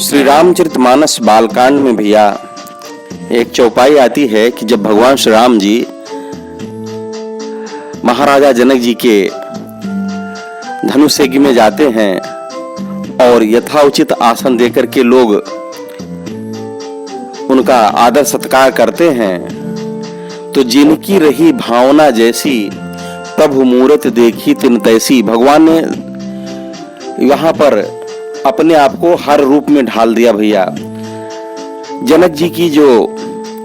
श्री रामचरितमानस बालकांड में भैया एक चौपाई आती है कि जब भगवान श्री राम जी महाराजा जनक जी के धनुष यज्ञ में जाते हैं और यथाउचित आसन देकर के लोग उनका आदर सत्कार करते हैं, तो जिनकी रही भावना जैसी प्रभु मूरत देखी तिन तैसी। भगवान ने यहाँ पर अपने आप को हर रूप में ढाल दिया भैया। जनक जी की जो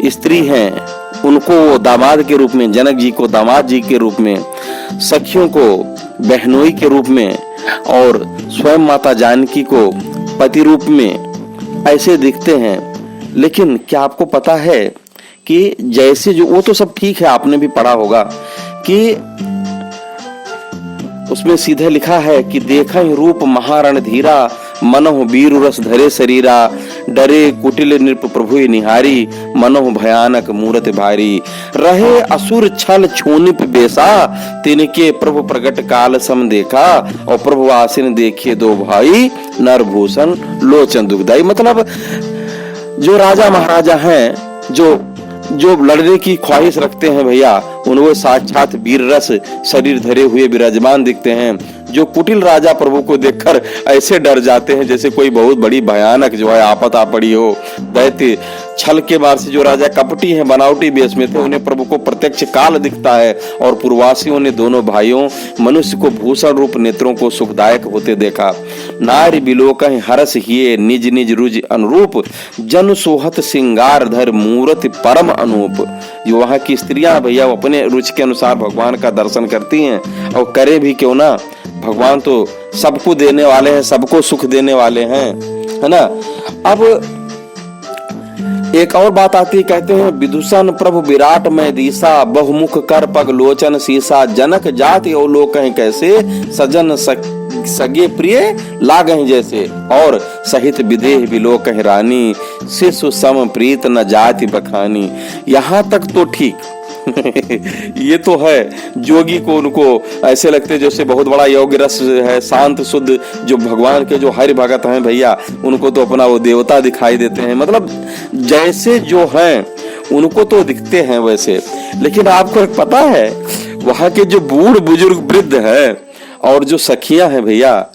स्त्री हैं उनको वो दामाद के रूप में, जनक जी को दामाद जी के रूप में, सखियों को बहनोई के रूप में और स्वयं माता जानकी को पति रूप में ऐसे दिखते हैं। लेकिन क्या आपको पता है कि जैसे जो वो तो सब ठीक है, आपने भी पढ़ा होगा कि उसमें सीधे लिखा है कि देखा ही रूप महारण धीरा, मनोह वीर रस धरे शरीरा, डरे कुटिल नृप प्रभु निहारी, मनोह भयानक मूरत भारी। रहे असुर छल छोनिप बेसा, तिनके प्रभु प्रगट काल सम देखा, और प्रभु आसीन देखे दो भाई, नरभूषण लोचन दुखदाई। मतलब जो राजा महाराजा हैं, जो लड़ने की ख्वाहिश रखते हैं भैया, उनको साक्षात वीर रस शरीर धरे हुए विराजमान दिखते हैं। जो कुटिल राजा प्रभु को देखकर ऐसे डर जाते हैं जैसे कोई बहुत बड़ी भयानक जो है आपत आ पड़ी हो। दैत्य छल के मार से जो राजा कपटी हैं, बनावटी बेस में थे, उन्हें प्रभु को प्रत्यक्ष काल दिखता है। और पूर्ववासियों ने दोनों भाइयों मनुष्य को भूषण रूप नेत्रों को सुखदायक होते देखा। नारी बिलोकहि हरस हिए, निज निज रुज अनुरूप, जन सोहत सिंगार धर मूरत परम अनूप। जो वहां की स्त्रियां भैया अपने रुचि के अनुसार भगवान का दर्शन करती हैं, और करे भी क्यों ना, भगवान तो सबको देने वाले हैं, सबको सुख देने वाले हैं, है ना। अब एक और बात आती है, कहते हैं विदूषण प्रभु विराट में दीसा, बहुमुख कर पग लोचन सीसा, जनक जाति और लोग कहें कैसे, सजन सगे प्रिय लागहि जैसे, और सहित विदेह बिलो कह रानी, शिशु सम प्रीत न जाति बखानी। यहाँ तक तो ठीक ये तो है, जोगी को उनको ऐसे लगते जैसे बहुत बड़ा योग्य रस है, शांत शुद्ध जो भगवान के जो हरि भगत हैं भैया, उनको तो अपना वो देवता दिखाई देते हैं। मतलब जैसे जो हैं उनको तो दिखते हैं वैसे। लेकिन आपको पता है वहां के जो बूढ़ बुजुर्ग वृद्ध हैं और जो सखियां हैं भैया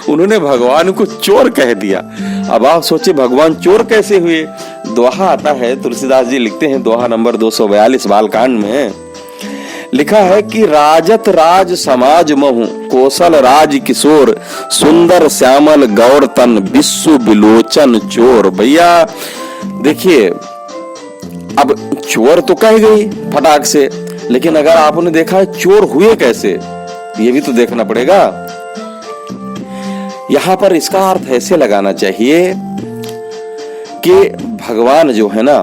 उन्होंने भगवान को चोर कह दिया। अब आप सोचे भगवान चोर कैसे हुए। दोहा आता है, तुलसीदास जी लिखते हैं दोहा नंबर 242 बालकांड में लिखा है कि राजत राज समाज महु, कौशल राज किशोर, सुंदर श्यामल गौर तन, विश्व बिलोचन चोर। भैया देखिए, अब चोर तो कह गई फटाक से, लेकिन अगर आपने देखा है चोर हुए कैसे, ये भी तो देखना पड़ेगा। यहां पर इसका अर्थ ऐसे लगाना चाहिए कि भगवान जो है ना,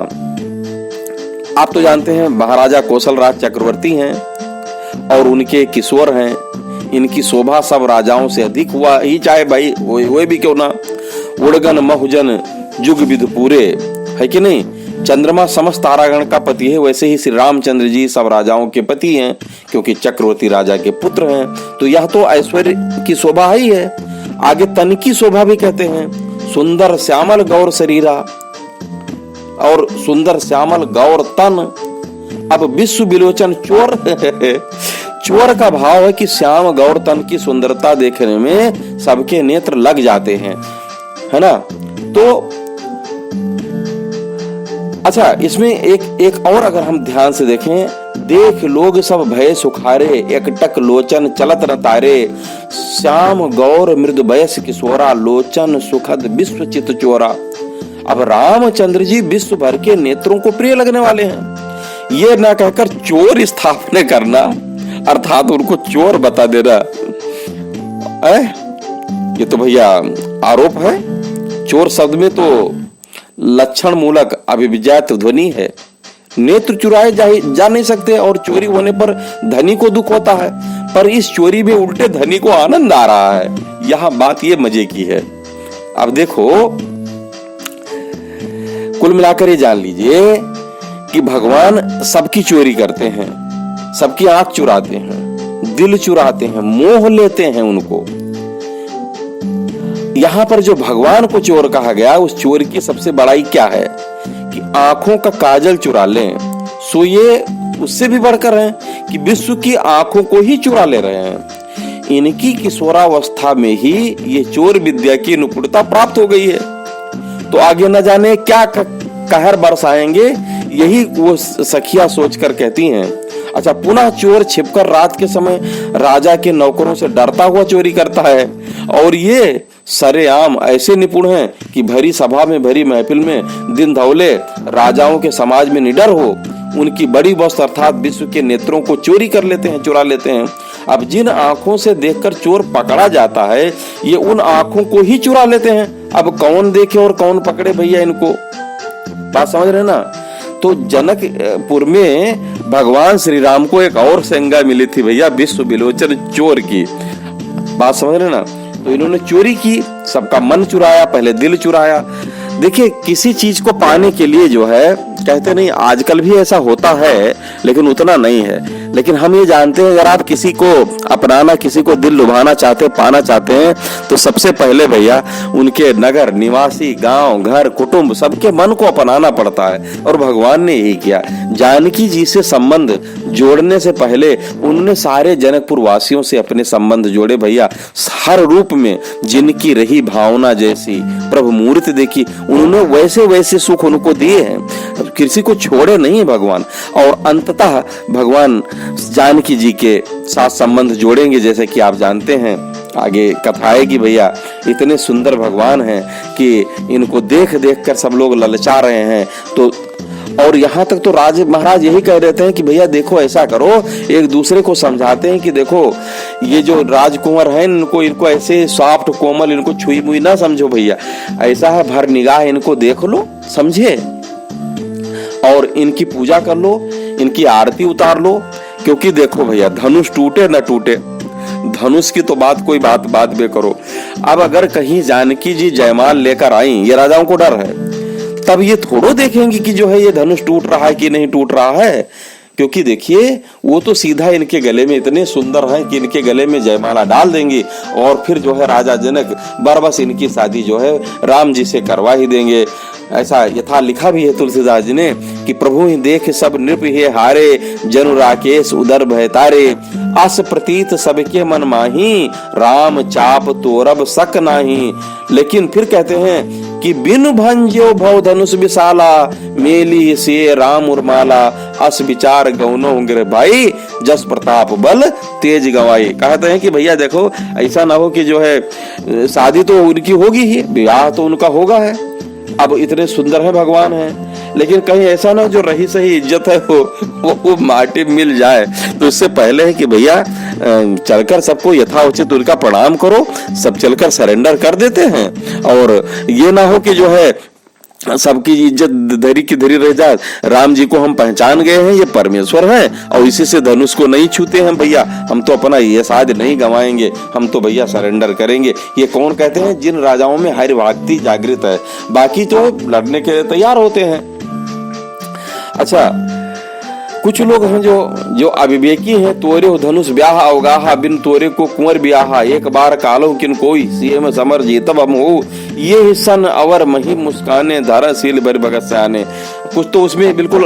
आप तो जानते हैं महाराजा कौशल राज चक्रवर्ती हैं और उनके किशोर हैं। इनकी शोभा सब राजाओं से अधिक हुआ ही, चाहे भाई हुए भी क्यों ना। उड़गन महुजन जुग विध पूरे, है कि नहीं। चंद्रमा समस्त तारागण का पति है, वैसे ही श्री रामचंद्र जी सब राजाओं के पति हैं, क्योंकि चक्रवर्ती राजा के पुत्र हैं। तो यह तो ऐश्वर्य की शोभा ही है। आगे तन की शोभा भी कहते हैं, सुंदर श्यामल गौर शरीरा, और सुंदर श्यामल गौर तन। अब विश्व बिलोचन चोर चोर का भाव है कि श्याम गौर तन की सुंदरता देखने में सबके नेत्र लग जाते हैं, है ना। तो अच्छा, इसमें एक और अगर हम ध्यान से देखें, देख लोग सब भय सुखारे, एकटक लोचन चलत न तारे, श्याम गौर मृद बयस किशोरा, लोचन सुखद विश्व चित चोरा। अब रामचंद्र जी विश्व भर के नेत्रों को प्रिय लगने वाले हैं। ये ना कहकर चोर स्थापना करना, अर्थात उनको चोर बता देना, ये तो भैया आरोप है। चोर शब्द में तो लक्षण मूलक अभिव्यक्त ध्वनि है। नेत्र चुराए जा नहीं सकते, और चोरी होने पर धनी को दुख होता है, पर इस चोरी में उल्टे धनी को आनंद आ रहा है। यहां बात ये मजे की है। अब देखो, कुल मिलाकर ये जान लीजिए कि भगवान सबकी चोरी करते हैं, सबकी आंख चुराते हैं, दिल चुराते हैं, मोह लेते हैं उनको। यहाँ पर जो भगवान को चोर कहा गया, उस चोर की सबसे बड़ाई क्या है कि आंखों का काजल चुरा लें। सो ये उससे भी बढ़कर है कि विश्व की आंखों को ही चुरा ले रहे हैं। इनकी किशोरावस्था में ही ये चोर विद्या की निपुणता प्राप्त हो गई है, तो आगे न जाने क्या कहर बरसाएंगे, यही वो सखिया सोचकर कहती हैं। अच्छा, पुनः चोर छिपकर रात के समय राजा के नौकरों से डरता हुआ चोरी करता है, और ये सरेआम ऐसे निपुण हैं कि भरी सभा में, भरी महफिल में दिन धौले राजाओं के समाज में निडर हो उनकी बड़ी वस्तु अर्थात विश्व के नेत्रों को चोरी कर लेते हैं, चुरा लेते हैं। अब जिन आंखों से देखकर चोर पकड़ा जाता है, ये उन आंखों को ही चुरा लेते हैं। अब कौन देखे और कौन पकड़े भैया इनको, बात समझ रहे ना। तो जनकपुर में भगवान श्री राम को एक और संज्ञा मिली थी भैया, विश्व विलोचन चोर की, बात समझ रहे ना। तो इन्होंने चोरी की, सबका मन चुराया, पहले दिल चुराया। देखिए, किसी चीज को पाने के लिए जो है, कहते नहीं आजकल भी ऐसा होता है लेकिन उतना नहीं है, लेकिन हम ये जानते हैं अगर आप किसी को अपनाना, किसी को दिल लुभाना चाहते हैं, पाना चाहते हैं, तो सबसे पहले भैया उनके नगर निवासी, गांव, घर, कुटुंब, सबके मन को अपनाना पड़ता है। और भगवान ने यही किया। जानकी जी से संबंध जोड़ने से पहले उन्होंने सारे जनकपुर वासियों से अपने संबंध जोड़े भैया। हर रूप में जिनकी रही भावना जैसी प्रभु मूर्ति देखी, उन्होंने वैसे वैसे सुख उनको दिए हैं, किसी को छोड़े नहीं भगवान। और अंततः भगवान जानकी जी के साथ संबंध जोड़ेंगे, जैसे कि आप जानते हैं आगे कथा आएगी भैया। इतने सुंदर भगवान हैं कि इनको देख देख कर सब लोग ललचा रहे हैं। तो और यहाँ तक तो महाराज यही कह रहे थे कि भैया देखो ऐसा करो, एक दूसरे को समझाते हैं कि देखो ये जो राजकुंवर हैं, इनको ऐसे सॉफ्ट कोमल, इनको छुई मुई ना समझो भैया, ऐसा है भर निगाह इनको देख लो, समझे, और इनकी पूजा कर लो, इनकी आरती उतार लो। क्योंकि देखो भैया, धनुष टूटे न टूटे, धनुष की तो कोई बात बे करो। अब अगर कहीं जानकी जी जयमाल लेकर आई, ये राजाओं को डर है, तब ये थोड़ो देखेंगे कि जो है ये धनुष टूट रहा है कि नहीं टूट रहा है। क्योंकि देखिए, वो तो सीधा इनके गले में इतने सुंदर हैं कि इनके गले में जयमाला डाल देंगे, और फिर जो है राजा जनक बरबस इनकी शादी जो है राम जी से करवा ही देंगे। ऐसा यथा लिखा भी है तुलसीदास जी ने कि प्रभु ही देख सब नृप हे हारे, जनु राकेश उदर भय तारे, अस प्रतीत सबके मन माही, राम चाप तोरब सक नाही। लेकिन फिर कहते हैं कि बिनु भंजो भव धनुष विशाला, मेली से राम उर्माला, अस विचार गौनो गिर भाई, जस प्रताप बल तेज गवाई। कहते हैं कि भैया देखो, ऐसा ना हो कि जो है शादी तो उनकी होगी ही, ब्याह तो उनका होगा है। अब इतने सुंदर है भगवान है, लेकिन कहीं ऐसा ना जो रही सही इज्जत है वो माटी मिल जाए। तो इससे पहले है कि भैया चलकर सबको यथाउचित उनका प्रणाम करो, सब चलकर सरेंडर कर देते हैं, और ये ना हो कि जो है सबकी इज्जत धरी की धरी रह जाए। राम जी को हम पहचान गए हैं, ये परमेश्वर हैं, और इसी से धनुष को नहीं छूते हैं भैया, हम तो अपना ये साध नहीं गंवाएंगे, हम तो भैया सरेंडर करेंगे। ये कौन कहते हैं? जिन राजाओं में हरि भक्ति जागृत है, बाकी तो लड़ने के लिए तैयार होते हैं। अच्छा, कुछ लोग हैं जो अविवेकी हैं, तोरे हो धनुष ब्याह अवगाहा, बिन तोरे को कुंवर ब्याहा, एक बार कालो किन कोई, सीए में समर जीतब हम हो, ये हिस्सन अवर मही मुस्काने, धाराशील बर भगत से आने। कुछ तो उसमें बिल्कुल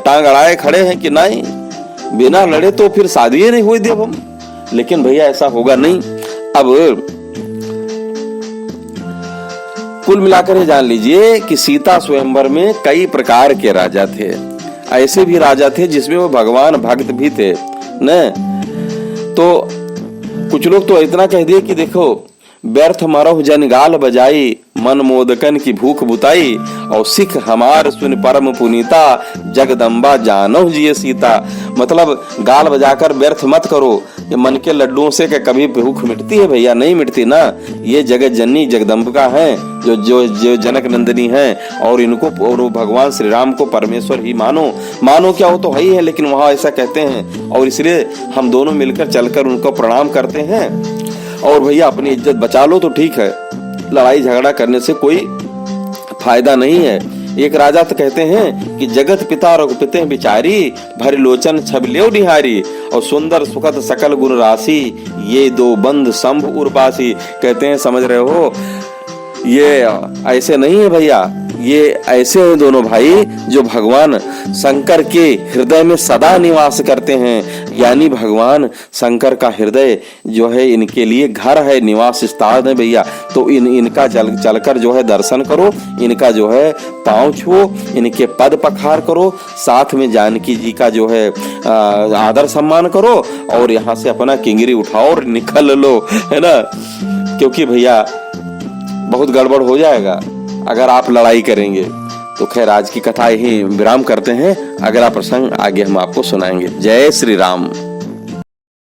टांग अड़ाए खड़े हैं कि नहीं, बिना लड़े तो फिर शादी नहीं हुई देव हम। लेकिन भैया ऐसा होगा नहीं। अब कुल मिलाकर ये जान लीजिए कि सीता स्वयंवर में कई प्रकार के राजा थे। ऐसे भी राजा थे जिसमें वो भगवान भक्त भी थे न। तो कुछ लोग तो इतना कह दिए कि देखो, व्यर्थ मरहु जन गाल बजाई, मन मोदकन की भूख बुताई, और सिख हमार सुन परम पुनीता, जगदम्बा जानहु जिय सीता। मतलब गाल बजाकर व्यर्थ मत करो, ये मन के लड्डुओं से क्या कभी भूख मिटती है भैया? नहीं मिटती ना। ये जगत जननी जगदम्बिका है, जो जनक नंदिनी है, और इनको और भगवान श्री राम को परमेश्वर ही मानो क्या, वो तो है ही है, लेकिन वहां ऐसा कहते हैं, और इसलिए हम दोनों मिलकर चलकर उनको प्रणाम करते हैं। और भैया अपनी इज्जत बचा लो तो ठीक है, लड़ाई झगड़ा करने से कोई फायदा नहीं है। एक राजा तो कहते हैं कि जगत पिता रघुपते बिचारी, भर लोचन छब लेव निहारी, और सुंदर सुखद सकल गुण राशि, ये दो बंद संभ उर्वासी। कहते हैं, समझ रहे हो, ये ऐसे नहीं है भैया, ये ऐसे हैं दोनों भाई जो भगवान शंकर के हृदय में सदा निवास करते हैं। यानी भगवान शंकर का हृदय जो है इनके लिए घर है, निवास स्थान है भैया। तो इनका चलकर जो है दर्शन करो, इनका जो है पांव छुओ, इनके पद पखार करो, साथ में जानकी जी का जो है आदर सम्मान करो और यहाँ से अपना किंगरी उठाओ और निकल लो, है ना। क्योंकि भैया बहुत गड़बड़ हो जाएगा अगर आप लड़ाई करेंगे। तो खैर आज की कथा यही विराम करते हैं, अगला प्रसंग आगे हम आपको सुनाएंगे। जय श्री राम।